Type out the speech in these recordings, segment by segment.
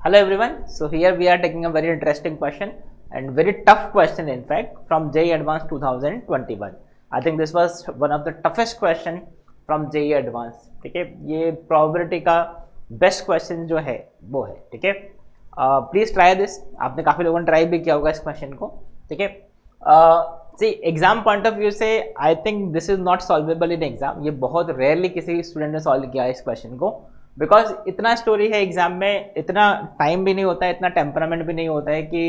Hello everyone. So here we are taking a very interesting question and very tough question in fact from JEE Advanced 2021. I think this was one of the toughest question from JEE Advanced. ठीक है, ये probability का best question जो है वो है. ठीक है, प्लीज ट्राई दिस. आपने काफी लोगों ने ट्राई भी किया होगा इस क्वेश्चन को. ठीक है, see exam point of view से I think this is not solvable in exam. ये बहुत रेयरली किसी स्टूडेंट ने सॉल्व किया है इस क्वेश्चन को, बिकॉज इतना स्टोरी है एग्जाम में, इतना टाइम भी नहीं होता है, इतना टेम्परामेंट भी नहीं होता है कि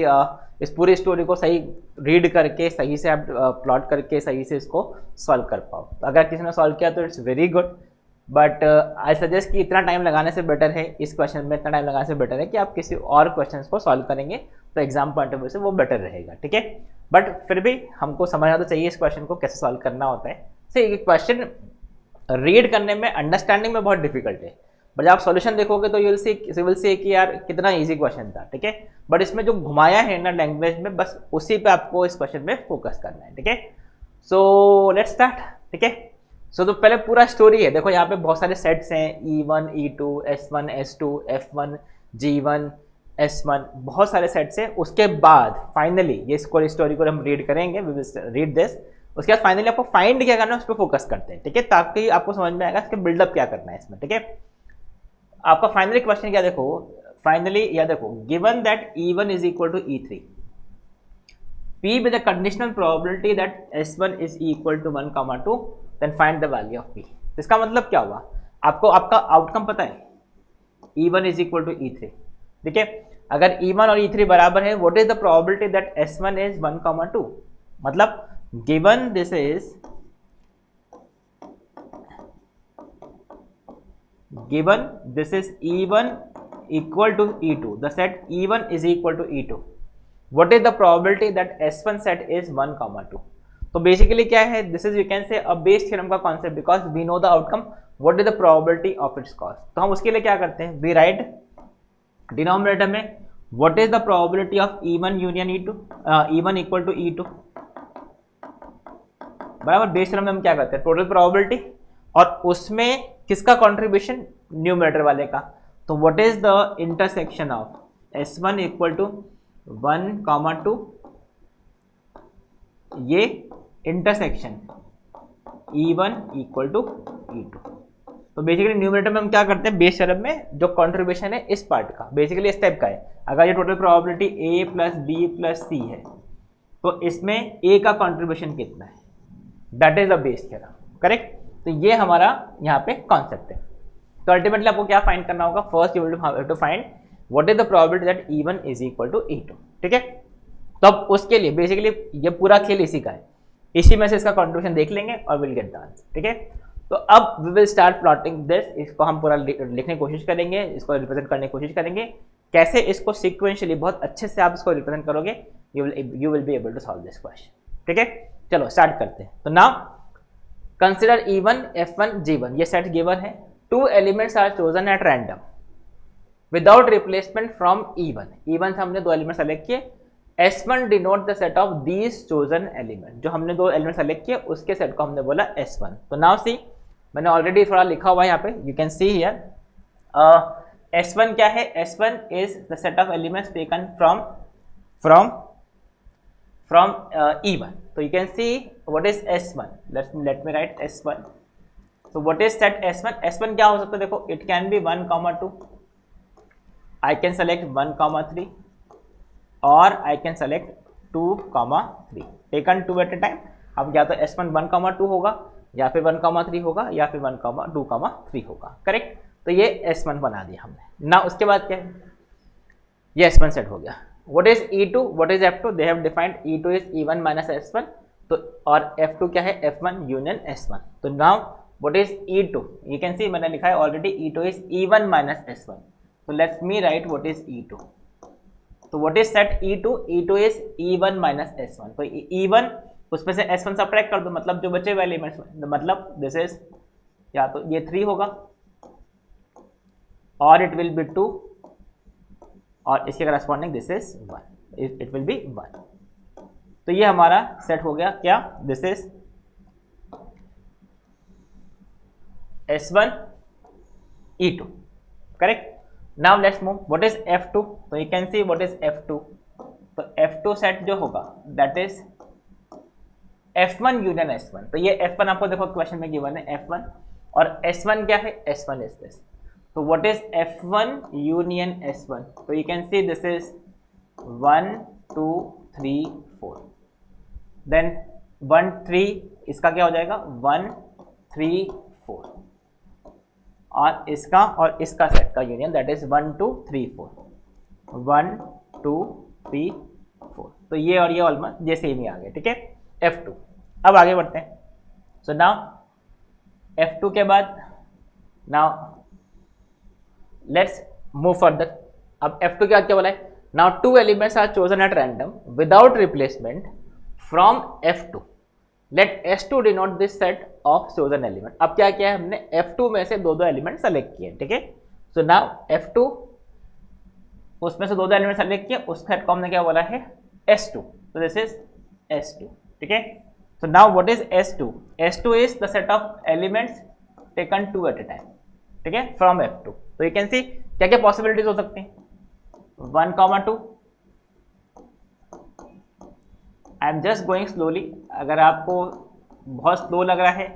इस पूरी स्टोरी को सही रीड करके सही से आप प्लॉट करके सही से इसको सॉल्व कर पाओ. अगर किसी ने सॉल्व किया तो it's very good, but I suggest कि इतना टाइम लगाने से बेटर है, इस क्वेश्चन में इतना टाइम लगाने से बेटर है कि आप किसी और क्वेश्चन को सॉल्व करेंगे तो एग्जाम पॉइंट ऑफ व्यू से वो बेटर रहेगा. ठीक है, बट फिर भी हमको समझना तो चाहिए इस क्वेश्चन को कैसे सॉल्व करना होता है. ये क्वेश्चन रीड करने में, अंडरस्टैंडिंग में बहुत डिफिकल्ट है, बट जब आप सॉल्यूशन देखोगे तो यू विल सी कि यार कितना इजी क्वेश्चन था. ठीक है, बट इसमें जो घुमाया है ना लैंग्वेज में, बस उसी पे आपको इस क्वेश्चन में फोकस करना है. ठीक है, सो लेट्स स्टार्ट. ठीक है, सो तो पहले पूरा स्टोरी है. देखो यहाँ पे बहुत सारे सेट्स हैं, E1, E2, S1, S2, F1, G1, S1, बहुत सारे सेट्स हैं. उसके बाद फाइनली ये स्टोरी को हम रीड करेंगे, वी विल रीड दिस. उसके बाद फाइनली आपको फाइंड क्या करना है उस पर फोकस करते हैं. ठीक है, ताकि आपको समझ में आएगा इसके बिल्डअप क्या करना है इसमें. ठीक है, आपका फाइनली क्वेश्चन क्या देखो, फाइनली या देखो, given that E1 is equal to E3, P with a conditional probability that S1 is equal to 1, 2, then find the value of P. इसका मतलब क्या हुआ, आपको आपका आउटकम पता है, E1 is equal to E3. ठीक है, अगर E1 और E3 बराबर है, what is the probability that S1 is 1, 2? मतलब given this is E1 equal to E2, the set E1 is equal to E2, what is the probability that S1 set is 1, 2? तो basically क्या है, this is you can say a Bayes theorem का concept, because we know the outcome, what is the probability of its cost. तो हम उसके लिए क्या करते हैं, वी राइट डिनोमिनेटर में what is the probability of E1 union E2, E1 equal to E2 बराबर. बेस थ्योरम में हम क्या करते हैं, टोटल प्रोबेबिलिटी और उसमें किसका कॉन्ट्रीब्यूशन, न्यूमरेटर वाले का. तो what is the intersection of S1 equal to 1, 2, ये intersection E1 equal to E2. तो बेसिकली न्यूमरेटर में हम क्या करते हैं, बेस थ्योरम में जो कंट्रीब्यूशन है इस पार्ट का, बेसिकली इस टाइप का है. अगर ये total probability A plus B plus C है तो इसमें A का कंट्रीब्यूशन कितना है, that is the Bayes theorem. Correct, तो ये हमारा यहाँ पे कॉन्सेप्ट है. तो अल्टीमेटली आपको क्या फाइंड करना होगा, first you will have to find what is the probability that E1 is equal to E2. ठीक है, तो अब उसके लिए बेसिकली ये पूरा खेल इसी का है, इसी में से इसका कंट्रीब्यूशन देख लेंगे और विल गेट द आंसर. ठीक है, तो अब we will start plotting this. इसको हम पूरा लिखने की कोशिश करेंगे, इसको रिप्रेजेंट करने की कोशिश करेंगे, कैसे इसको सिक्वेंशियली बहुत अच्छे से आप इसको रिप्रेजेंट करोगे, you will be able to solve this question. ठीक है, चलो स्टार्ट करते हैं. तो now consider E1, F1, G1, ये सेट गिवन है. 2 elements are chosen at random without replacement from E1. E1 से हमने 2 एलिमेंट सेलेक्ट किए. S1 denote the set of these chosen element, जो हमने 2 एलिमेंट सेलेक्ट किए उसके सेट को हमने बोला S1. तो नाउ सी, मैंने ऑलरेडी थोड़ा लिखा हुआ है यहाँ पे, you can see here. S1 क्या है, S1 is the set of elements taken from E1. तो you can see what is S1. let me write S1. so what is set S1? S1 क्या हो सकता है, देखो, it can be 1, 2. I can select 1, 3 or I can select 2, 3. taken 2 at a time. अब या तो S1 1, 2 होगा, या फिर 1, 3 होगा, या फिर 1, 2, 3 होगा. करेक्ट, तो ये S1 बना दिया हमने. ना उसके बाद क्या है, ये S1 सेट हो गया. What is E2? What is F2? They have defined E2 is E1 minus S1. तो और F2 क्या है, F1 यूनियन S1. तो now what is E2? You can see मैंने लिखा है already, E2 is E1 minus S1. तो let me write what is E2. तो what is set E2? E2 is E1 minus S1. तो E1 उसमें से S1 subtract कर दो, मतलब जो बचे हुए एलिमेंट्स, मतलब दिस इज, या तो ये 3 होगा और इट विल बी 2 और इसके corresponding this is 1, it will be 1. तो ये हमारा सेट हो गया क्या, this is S1 E2. Correct. Now let's move, what is F2? तो you can see what is F2. तो F2 सेट जो होगा that is F1 union S1. तो ये F1 आपको देखो क्वेश्चन में गिवन है F1, और S1 क्या है? S1 is this. तो what is F1 union S1? तो you can see this is 1 2 3 4. Then 1 3 इसका क्या हो जाएगा? 1 3 4. और इसका सेट का यूनियन दैट इज 1 2 3 4. 1 2 3 4. तो ये और ये ऑलमोस्ट ये सेम ही आ गए. ठीक है, F2. अब आगे बढ़ते हैं. सो नाउ F2 के बाद नाउ लेट्स मूव फर्दर. अब F2 क्या क्या बोला है? Now 2 elements are chosen at random without replacement from F2. Let S2 denote this set of chosen element. अब क्या किया है हमने? F2 में से दो एलिमेंट सेलेक्ट किए. ठीक है, सो नाउ F2 उसमें से दो एलिमेंट सेलेक्ट किए, उस सेट को हमने क्या बोला है? S2. तो दिस इज S2. ठीक है, so now what is S2? S2 is the set of elements taken 2 at a time. ठीक है, फ्रॉम F2. तो यू कैन सी क्या क्या पॉसिबिलिटीज हो सकती हैं. 1 2. I am just going slowly. अगर आपको बहुत स्लो लग रहा है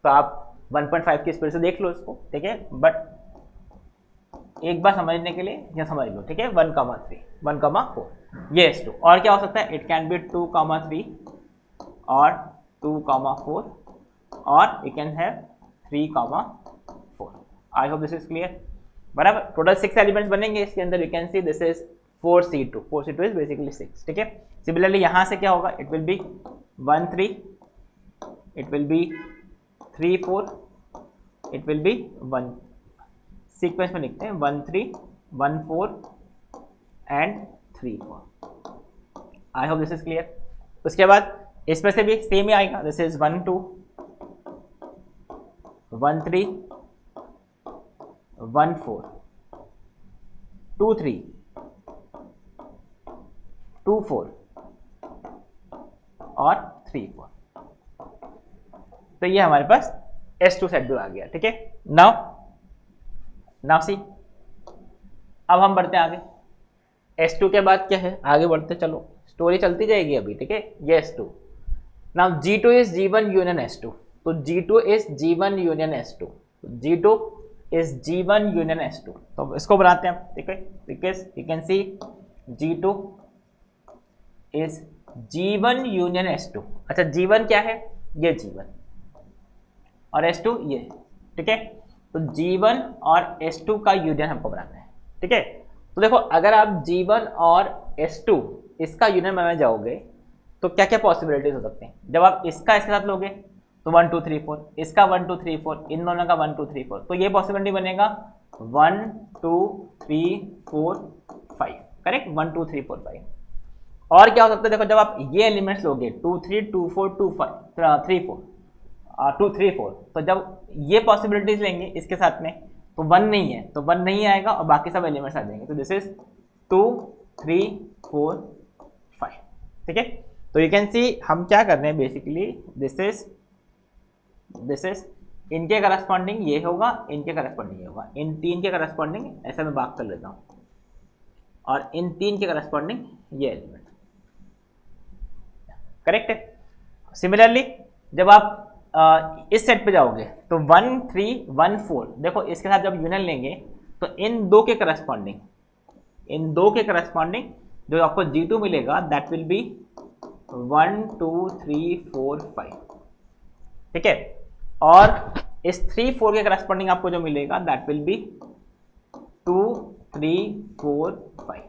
तो आप 1.5 की स्पीड से देख लो इसको. ठीक है, बट एक बार समझने के लिए यह समझ लो. ठीक है, 1 3 1 4 ये S2. और क्या हो सकता है? इट कैन बी 2 3 और 2 4 और you can have 3 4. I hope this is clear. बराबर, टोटल 6 एलिमेंट्स बनेंगे इसके अंदर. You can see this is 4C2. 4C2 is basically 6. ठीक है, सिमिलरली यहां से क्या होगा? It will be 1 3, it will be 3 4, it will be 1. Sequence में लिखते हैं 1 3 1 4 and 3 4. I hope this is clear. उसके बाद इसमें से भी सेम ही आएगा. दिस इज 1 2 1 3 1 4 2 3 2 4 और 3 4. तो ये हमारे पास S2 सेट भी आ गया. ठीक है, नाउ सी अब हम बढ़ते हैं आगे. S2 के बाद क्या है? आगे बढ़ते चलो, स्टोरी चलती जाएगी अभी. ठीक है, ये S2. Now G2 is G1 union S2. तो G2 is G1 union S2. G2 is G1 union S2. तो इसको बनाते हैं. ठीक है, because you can C G2 is G1 union S2. अच्छा, G1 क्या है? ये G1 और S2 ये. ठीक है, तो G1 और S2 का यूनियन हमको बनाना है. ठीक है, तो देखो अगर आप G1 और S2 इसका यूनियन बनाने जाओगे तो क्या क्या पॉसिबिलिटीज हो सकते हैं. जब आप इसका इसके साथ लोगे तो 1 2 3 4, इसका 1 2 3 4, इन दोनों का 1 2 3 4. तो ये पॉसिबिलिटी बनेगा 1 2 3 4 5. करेक्ट, 1 2 3 4 5. और क्या हो सकता है? देखो जब आप ये एलिमेंट्स लोगे 2 3 2 4 2 5 3 4 2 3 4, तो जब ये पॉसिबिलिटीज लेंगे इसके साथ में तो 1 नहीं है, तो 1 नहीं आएगा और बाकी सब एलिमेंट्स आ जाएंगे. तो दिस इज 2 3 4 5. ठीक है, तो यू कैन सी हम क्या कर रहे हैं बेसिकली. दिस इज इनके करस्पॉन्डिंग ये होगा, इनके करस्पॉन्डिंग ये होगा, इन तीन के करस्पॉन्डिंग ऐसा मैं बात कर लेता हूँ, और इन तीन के करस्पॉन्डिंग ये एलिमेंट. करेक्ट है. सिमिलरली जब आप इस सेट पे जाओगे तो 1 3 1 4, देखो इसके साथ जब यूनियन लेंगे तो इन दो के करस्पॉन्डिंग जो आपको G2 मिलेगा दैट विल बी 1 2 3 4 5. ठीक है, और इस 3 4 के करस्पॉन्डिंग आपको जो मिलेगा that will be 2 3 4 5.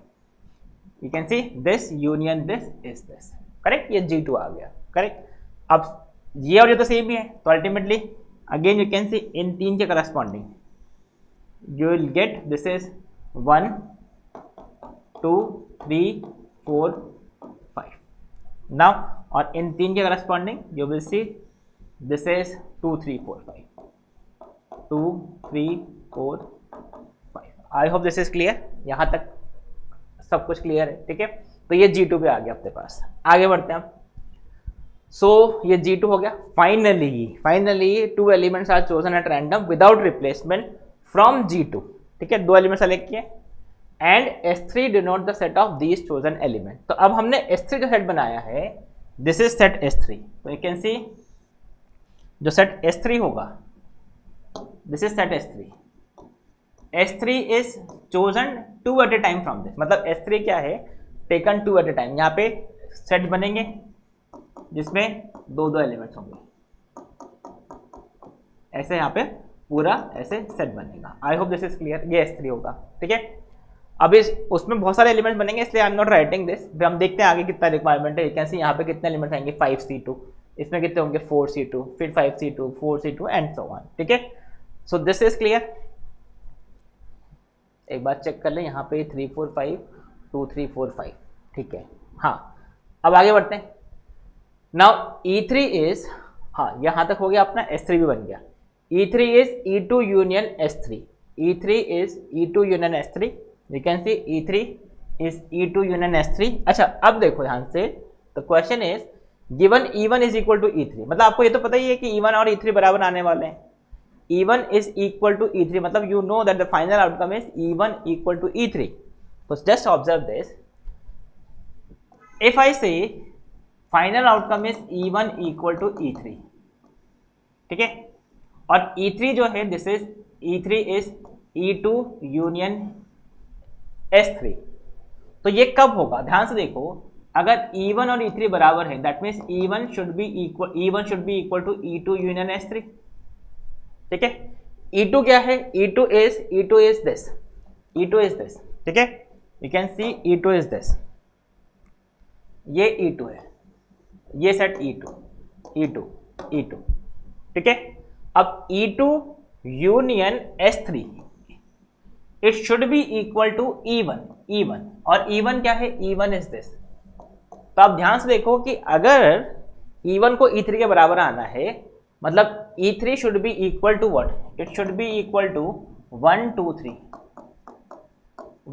You can see this union this is this. Correct, ये G2 आ गया. करेक्ट, अब ये और ये तो सेम ही है, तो ultimately again you can see in तीन के corresponding you will get this is 1 2 3 4 5. Now और इन तीन के corresponding you will see this is 2 3 4 5 2 3 4 5. I hope this is clear. यहाँ तक सब कुछ क्लियर है. ठीक है, तो ये G2 पे आ गया अपने पास. आगे बढ़ते हैं हम. सो ये G2 हो गया. Finally 2 elements are chosen at random without replacement from G2. ठीक है, 2 एलिमेंट्स सेलेक्ट किए, and S3 denote the set of these chosen element. तो अब हमने S3 जो सेट बनाया है, दिस इज सेट S3। तो यू कैन सी जो सेट S3 होगा, this is set S3। S3 is chosen 2 at a time from this, मतलब S3 क्या है, टेकन 2 एट ए टाइम। यहाँ पे सेट बनेंगे जिसमें दो दो एलिमेंट्स होंगे, ऐसे यहाँ पे पूरा ऐसे सेट बनेगा। आई होप दिस इज क्लियर। ये S3 होगा, ठीक है। अब इस उसमें बहुत सारे एलिमेंट्स बनेंगे, इसलिए I am not writing this. हम देखते हैं आगे कितना रिक्वायरमेंट है। कैसे यहाँ पे कितने एलिमेंट्स आएंगे, 5C2, इसमें कितने होंगे 4C2, फिर 5C2, 4C2 and so on, ठीक है। So this is clear. एक बार चेक कर लें, यहाँ पे 3 4 5 2 3 4 5, ठीक है। हाँ, अब आगे बढ़ते हैं। नाउ E3 इज, हाँ यहाँ तक हो गया अपना, S3 भी बन गया। E3 is E2 union S3, E3 is E2 union S3, you can see E3 is E2 union S3। अच्छा अब देखो ध्यान से, the question is given E1 is equal to E3, मतलब आपको ये तो पता ही है कि E1 और E3 बराबर आने वाले हैं। E1 is equal to E3, मतलब you know that the final outcome is E1 equal to E3। तो just observe this, if I say final outcome is E1 equal to E3, ठीक है, और E3 जो है this is E3 is E2 union S3। तो ये कब होगा, ध्यान से देखो, अगर E1 और E3 बराबर है, that means E1 should be equal to E2 union S3, ठीक है। E2 क्या है, E2 is this, E2 is this, ठीक है। You can C E2 is this, ये E2 है, ये सेट E2, ठीक है। अब E2 union S3 it should be equal to E1, और E1 क्या है, E1 इज दिस। तो आप ध्यान से देखो कि अगर E1 को E3 के बराबर आना है, मतलब E3 should be equal to what, it should be equal to 1 2 3,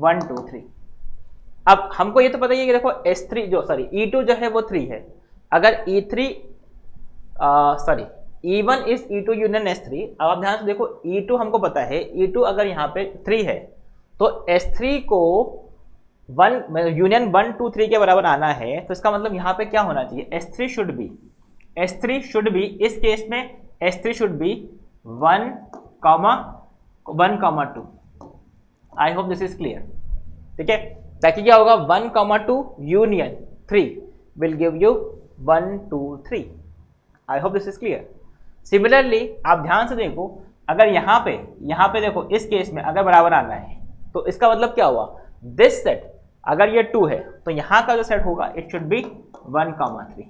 1 2 3। अब हमको ये तो पता ही है कि देखो S3 जो E2 जो है वो 3 है। अगर E1 is E2 union S3। अब आप ध्यान से देखो, E2 हमको पता है, E2 अगर यहाँ पे 3 है तो S3 को 1 यूनियन 1 2 3 के बराबर आना है। तो इसका मतलब यहाँ पे क्या होना चाहिए, S3 शुड बी इस केस में S3 should be 1 2। I hope this is clear, ठीक है। ताकि क्या होगा, 1 2 union 3 will give you 1 2 3। I hope this is clear. Similarly आप ध्यान से देखो, अगर यहाँ पे देखो, इस केस में अगर बराबर आना है तो इसका मतलब क्या हुआ, दिस सेट अगर ये 2 है तो यहाँ का जो सेट होगा it should B 1 3।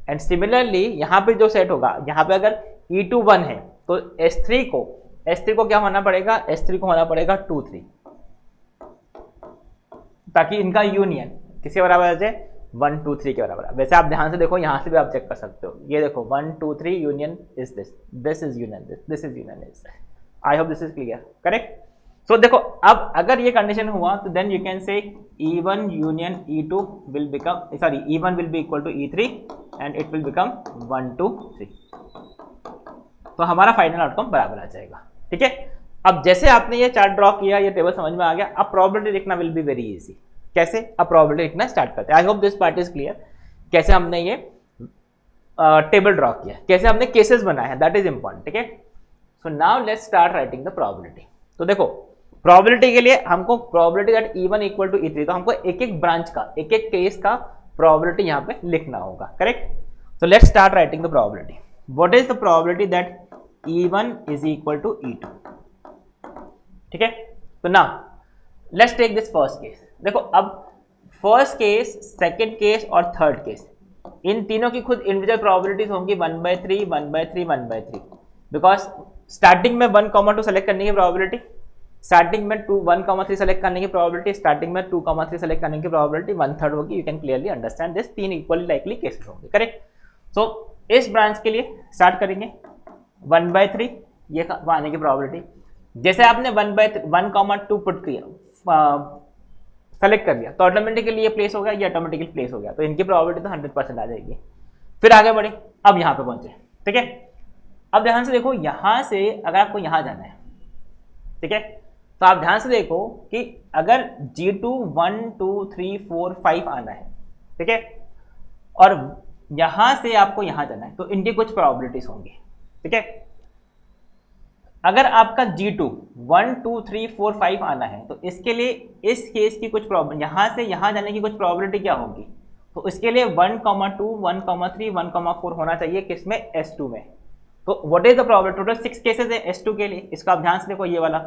And similarly यहाँ पे जो सेट होगा, यहाँ पे अगर E2 1 है तो S3 को क्या होना पड़ेगा, S3 को होना पड़ेगा 2 3, ताकि इनका यूनियन किसके बराबर आ जाए, 1 2 3 के बराबर। वैसे आप ध्यान से देखो, यहाँ से भी आप चेक कर सकते हो, ये देखो 1 2 3 union is this is union this is union this. I hope this is clear, correct. So देखो, अब अगर ये कंडीशन हुआ तो then you can say E1 union E2 will become, E1 will be equal to E3 and it will become 1 2 3। तो हमारा final outcome बराबर आ जाएगा, ठीक है। अब जैसे आपने ये चार्ट ड्रॉ किया, ये टेबल समझ में आ गया, अब प्रोबेबिलिटी लिखना विल बी वेरी इजी। कैसे, अब प्रोबेबिलिटी लिखना स्टार्ट करते हैं। आई hope this part is clear, कैसे हमने ये टेबल ड्रॉ किया, कैसे हमने केसेस बनाए हैं, दैट इज इंपॉर्टेंट, ठीक है। So now let's start writing the probability. तो देखो, प्रोबेबिलिटी के लिए हमको probability that E1 equal to E3, तो हमको एक एक ब्रांच का, एक एक केस का प्रोबेबिलिटी यहाँ पे लिखना होगा, correct. So let's start writing the probability. What is the probability that E1 is equal to E2, ठीक है। तो now let's take this first case. देखो, अब फर्स्ट केस, सेकेंड केस और थर्ड केस, इन तीनों की खुद इंडिविजुअल प्रोबेबिलिटीज होंगी 1/3 1/3 1/3, बिकॉज स्टार्टिंग में 1 2 सेलेक्ट करने की प्रोबेबिलिटी, स्टार्टिंग में 1 3 सेलेक्ट करने की प्रोबेबिलिटी, स्टार्टिंग में 2 3 सेलेक्ट करने की प्रोबेबिलिटी 1/3 होगी। You can clearly understand this, 3 equally likely cases होंगे, करेक्ट। सो इस ब्रांच के लिए स्टार्ट करेंगे 1/3 ये आने की प्रोबेबिलिटी। जैसे आपने 1 2 पुट किया, सेलेक्ट कर दिया, तो ऑटोमेटिकली ये प्लेस हो गया, ये ऑटोमेटिकली प्लेस हो गया, तो इनकी प्रोबेबिलिटी तो 100% आ जाएगी। फिर आगे बढ़े, अब यहाँ पे पहुंचे, ठीक है। अब ध्यान से देखो, यहाँ से अगर आपको यहाँ जाना है, ठीक है, तो आप ध्यान से देखो कि अगर G2 1 2 3 4 5 आना है, ठीक है, और यहां से आपको यहां जाना है, तो इनकी कुछ प्रोबेबिलिटीज होंगी, ठीक है। अगर आपका G2 1 2 3 4 5 आना है, तो इसके लिए इस केस की कुछ प्रॉब्लम, यहां से यहां जाने की कुछ प्रोबेबिलिटी क्या होगी, तो इसके लिए 1, 2, 1, 3, 1, 4 होना चाहिए किसमें, S2 में। तो what is the probability, total 6 cases है S2 के लिए। इसका आप ध्यान से देखो, ये वाला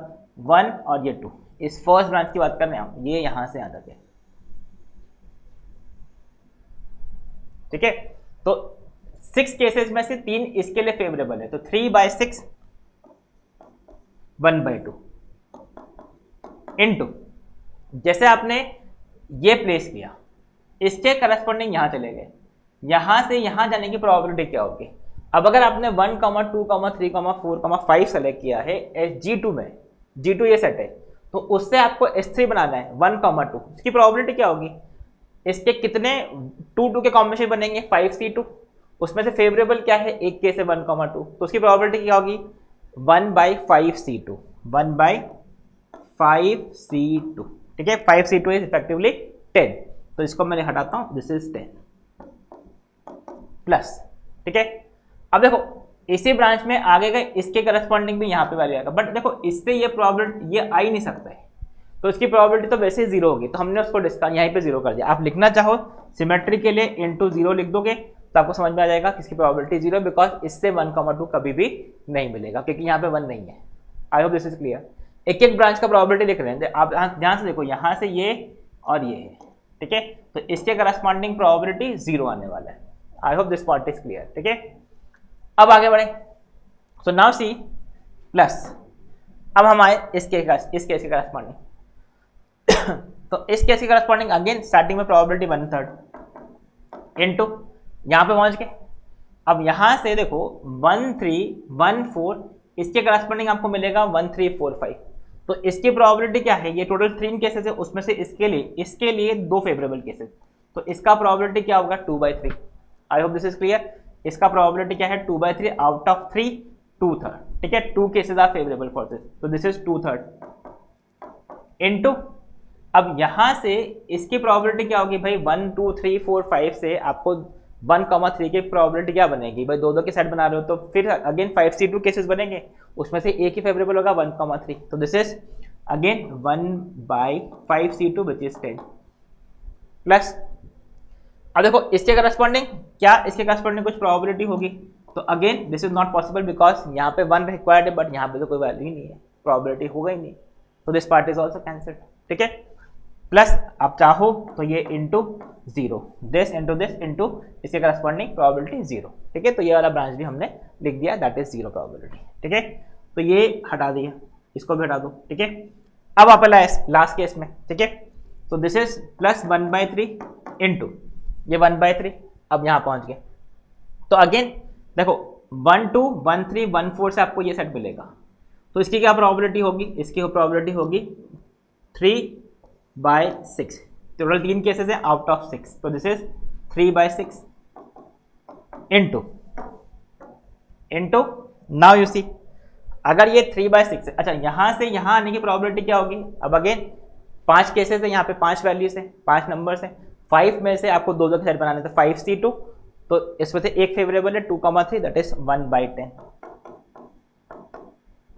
1 और ये 2, इस फर्स्ट ब्रांच की बात कर रहे हैं हम, ये यहां से आ जाते हैं, ठीक है। तो 6 केसेस में से 3 इसके लिए फेवरेबल है, तो 3/6 1/2 इनटू, जैसे आपने ये प्लेस किया, इसके करस्पॉन्डिंग यहां चले गए, यहां से यहां जाने की प्रोबेबिलिटी क्या होगी। अब अगर आपने 1, 2, 3, 4, 5 सेलेक्ट किया है G2 में, G2 ये सेट है, तो उससे आपको S3 बनाना है 1, 2, इसकी प्रोबेबिलिटी क्या होगी, इसके कितने 2, 2 के कॉम्बिनेशन बनेंगे 5C2, उसमें से फेवरेबल क्या है, एक केस है 1, 2, तो उसकी प्रोबेबिलिटी क्या होगी 1/5C2, 1/5C2, ठीक है। 5C2 इज इफेक्टिवली 10, तो इसको मैंने हटाता हूं, दिस इज 10 प्लस, ठीक है। अब देखो इसी ब्रांच में आगे गए, इसके करस्पॉन्डिंग भी यहाँ पे वैल्यू आएगा, बट देखो इससे ये प्रोबेबिलिटी ये आ ही नहीं सकता है, तो इसकी प्रोबेबिलिटी तो वैसे ही जीरो होगी, तो हमने उसको डिस्काउंट यहीं पे जीरो कर दिया। आप लिखना चाहो सिमेट्री के लिए इनटू 0 लिख दोगे तो आपको समझ में आ जाएगा किसकी प्रोबेबिलिटी 0, बिकॉज इससे 1, 2 कभी भी नहीं मिलेगा, क्योंकि यहाँ पे 1 नहीं है। आई होप दिस इज क्लियर। एक एक ब्रांच का प्रोबेबिलिटी लिख रहे हैं, आप ध्यान से देखो, यहाँ से ये और ये है, ठीक है, तो इसके करस्पॉन्डिंग प्रोबेबिलिटी 0 आने वाला है। आई hope this part is clear, ठीक है। अब आगे बढ़े, सो नाउ सी प्लस, अब हम आए इस केस के करस्पॉन्डिंग तो इस केस के करस्पॉन्डिंग अगेन स्टार्टिंग में प्रोबेबिलिटी 1/3 इनटू यहां पे पहुंच गए। अब यहां से देखो 1 3 1 4, इसके करस्पॉन्डिंग आपको मिलेगा 1 3 4 5, तो इसकी प्रोबेबिलिटी क्या है, ये टोटल 3 केसेस है, उसमें से इसके लिए 2 फेवरेबल केसेस, तो इसका प्रोबेबिलिटी क्या होगा 2/3। आई होप दिस इज क्लियर। इसका प्रोबेबिलिटी क्या है 2/3 आउट ऑफ 3, 2/3, ठीक है। 2 cases are favourable for this, तो दिस इज 2/3 इनटू, अब यहां से इसकी प्रोबेबिलिटी क्या होगी भाई, 1 2 3 4 5 से आपको 1, 3 की प्रोबेबिलिटी क्या बनेगी भाई, 2 के सेट बना रहे हो तो फिर अगेन 5C2 केसेस बनेंगे, उसमें से एक ही फेवरेबल होगा 1, 3, तो this is again 1/5C2 which is 10 plus. अब देखो इसके करस्पॉन्डिंग क्या, इसके करस्पॉन्डिंग कुछ प्रोबेबिलिटी होगी, तो again this is not possible because यहाँ पे 1 रिक्वायर्ड है, बट यहाँ पे तो कोई वैल्यू ही नहीं है, प्रोबेबिलिटी होगा ही नहीं, तो this part is also cancelled, ठीक है। प्लस आप चाहो तो ये into 0, this into this into इसके करस्पॉन्डिंग प्रोबेबिलिटी 0, ठीक है। तो ये वाला ब्रांच भी हमने लिख दिया, दैट इज 0 प्रोबेबिलिटी, ठीक है। तो ये हटा दिया, इसको भी हटा दो, ठीक है। अब आप लास्ट केस में, ठीक है, तो दिस इज प्लस 1/3 इंटू ये 1/3, अब यहां पहुंच गए, तो अगेन देखो 1 2 1 3 1 4 से आपको ये सेट मिलेगा, तो इसकी क्या प्रोबेबिलिटी होगी, इसकी प्रोबेबिलिटी होगी 3/6, टोटल 3 केसेस है आउट ऑफ 6, तो this is 3/6 into now you see, अगर ये 3/6 है, अच्छा यहां से यहां आने की प्रोबेबिलिटी क्या होगी, अब अगेन 5 केसेस है, यहाँ पे 5 वैल्यूज है, 5 नंबर्स है, 5 में से आपको 2 के सेट बनाने थे 5C2, तो इसमें से एक फेवरेबल है 2, 3, दैट इज 1/10,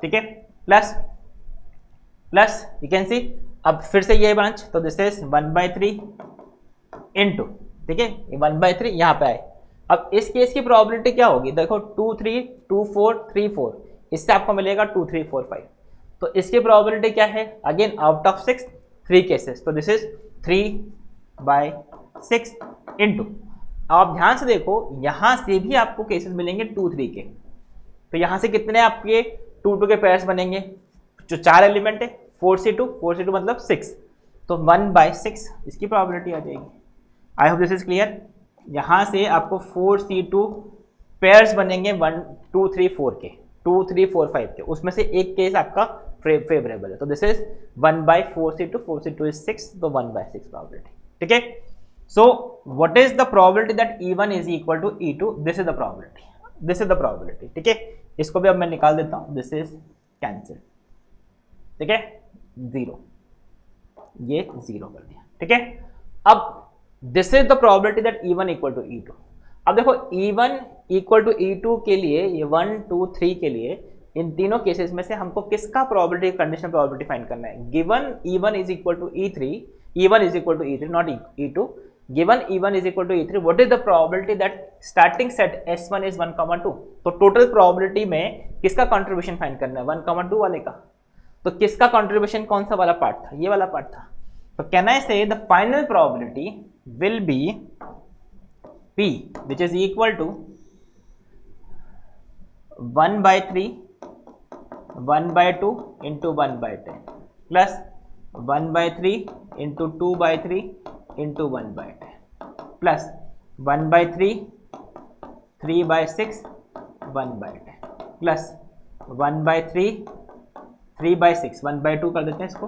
ठीक है। प्लस यू कैन सी, अब फिर से ये ब्रांच, तो दिस इज 1/3 इनटू, ठीक है, ये 1/3 यहाँ पे आए। अब इस केस की प्रोबेबिलिटी क्या होगी, देखो 2 3 2 4 3 4, इससे आपको मिलेगा 2 3 4 5, तो इसकी प्रोबेबिलिटी क्या है, अगेन आउट ऑफ 6 3 केसेस, तो दिस इज 3/6 इनटू, आप ध्यान से देखो यहां से भी आपको केसेस मिलेंगे 2 3 के, तो यहां से कितने आपके 2 2 के पेयर्स बनेंगे, जो 4 एलिमेंट है 4C2 मतलब 6, तो 1/6 इसकी प्रोबेबिलिटी आ जाएगी। आई होप दिस इज क्लियर। यहां से आपको 4C2 पेयर्स बनेंगे 1 2 3 4 के, 2 3 4 5 के, उसमें से एक केस आपका फेवरेबल है, तो this is 1/4C2, 4C2 is 6, तो 1/6 प्रोबेबिलिटी, ठीक है। So what is the probability that E1 is equal to E2, this is the probability, ठीक है। इसको भी अब मैं निकाल देता हूं, दिस इज कैंसिल, ठीक है। 0, ये 0 कर दिया, ठीक है। अब this is the probability that E1 equal to E2। अब देखो E1 इक्वल टू E2 के लिए, ये 1 2 3 के लिए, इन तीनों केसेस में से हमको किसका प्रोबेबिलिटी, कंडीशनल प्रोबेबिलिटी फाइंड करना है। Given E1 is equal to E3, E1 is equal to E3 not E2, given E1 is equal to E3, what is the probability that starting set S1 is 1,2। तो total probability में किसका contribution find करना है, 1,2 वाले का। तो किसका contribution कौन सा वाला पार्ट था, ये वाला पार्ट था। तो कैन आई से the final probability will be P which is equal to 1/3 1/2 into 1/10 plus 1/3 into 2/3 into 1/10 plus 1/3 3/6 1/10 plus 1/3 3/6 1/2 कर देते हैं इसको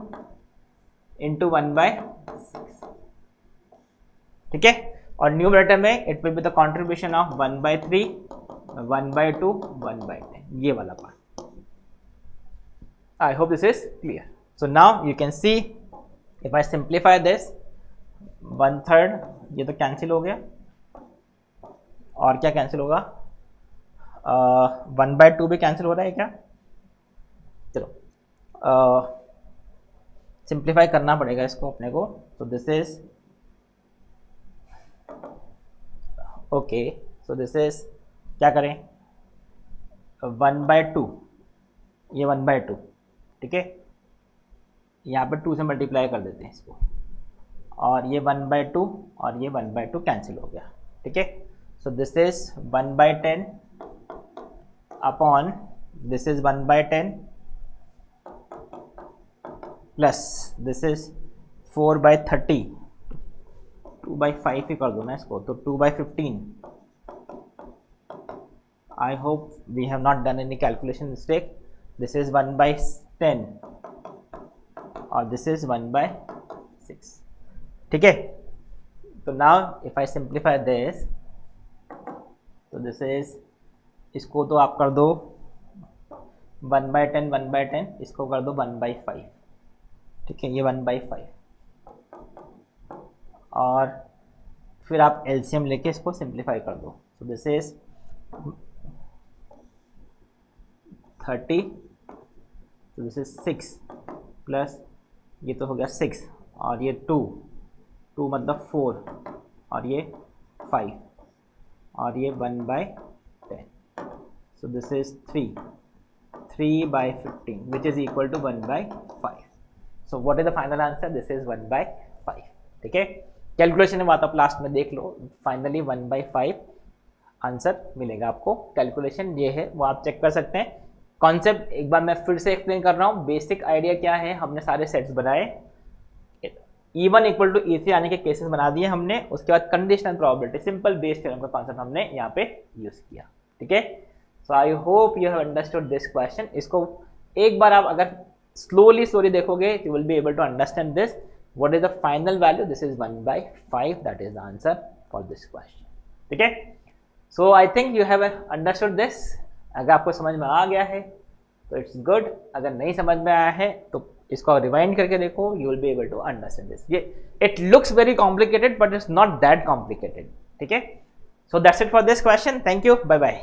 into 1/6, ठीक है। और न्यूमरेटर में it will be the contribution of 1/3 1/2 1/10, ये वाला part. I hope this is clear. So now you can see if I simplify this, 1/3 ये तो कैंसिल हो गया, और क्या कैंसिल होगा, 1/2 भी कैंसिल हो रहा है क्या। चलो सिंप्लीफाई करना पड़ेगा इसको अपने को। तो this is okay, so this is क्या करें, 1/2, ये 1/2, ठीक है। यहाँ पे 2 से मल्टीप्लाई कर देते हैं इसको, और ये 1/2 और ये 1/2 कैंसिल हो गया, ठीक है। So this is 1/10 upon this is 1/10 plus this is 4/30, 2/5 ही कर दो ना इसको, तो 2/15। I hope we have not done any calculation mistake. This is 1/10 और दिस इज 1/6, ठीक है। तो now if I simplify this, तो दिस इज, इसको तो आप कर दो 1/10 1/10, इसको कर दो 1/5, ठीक है, ये 1/5, और फिर आप एलसीएम लेके इसको सिंप्लीफाई कर दो। सो दिस इज 30, तो दिस इज 6 प्लस ये तो हो गया 6, और ये 2 मतलब 4, और ये 5, और ये 1/10। So this is 3/15 which is equal to 1/5। So what is the final answer, this is 1/5, ठीक है। कैलकुलेशन में बात आप लास्ट में देख लो, फाइनली 1/5 आंसर मिलेगा आपको। कैलकुलेशन ये है वो आप चेक कर सकते हैं। कॉन्सेप्ट एक बार मैं फिर से एक्सप्लेन कर रहा हूँ। बेसिक आइडिया क्या है, हमने सारे सेट्स बनाए, E1 इक्वल टू E3 आने के केसेस बना दिए हमने, उसके बाद conditional probability, simple Bayes theorem का कॉन्सेप्ट हमने यहाँ पे यूज किया, ठीक है। So I hope you have understood this question. इसको एक बार आप अगर स्लोली देखोगे, you will be able to understand this. What is the final value? This is 1/5. That is the answer for this question. ठीक है? So I think you have understood this. अगर आपको समझ में आ गया है तो it's good. अगर नहीं समझ में आया है तो इसको रिवाइंड करके देखो. You will be able to understand this. ये it looks very complicated, but it's not that complicated. ठीक है? So that's it for this question. Thank you. Bye bye.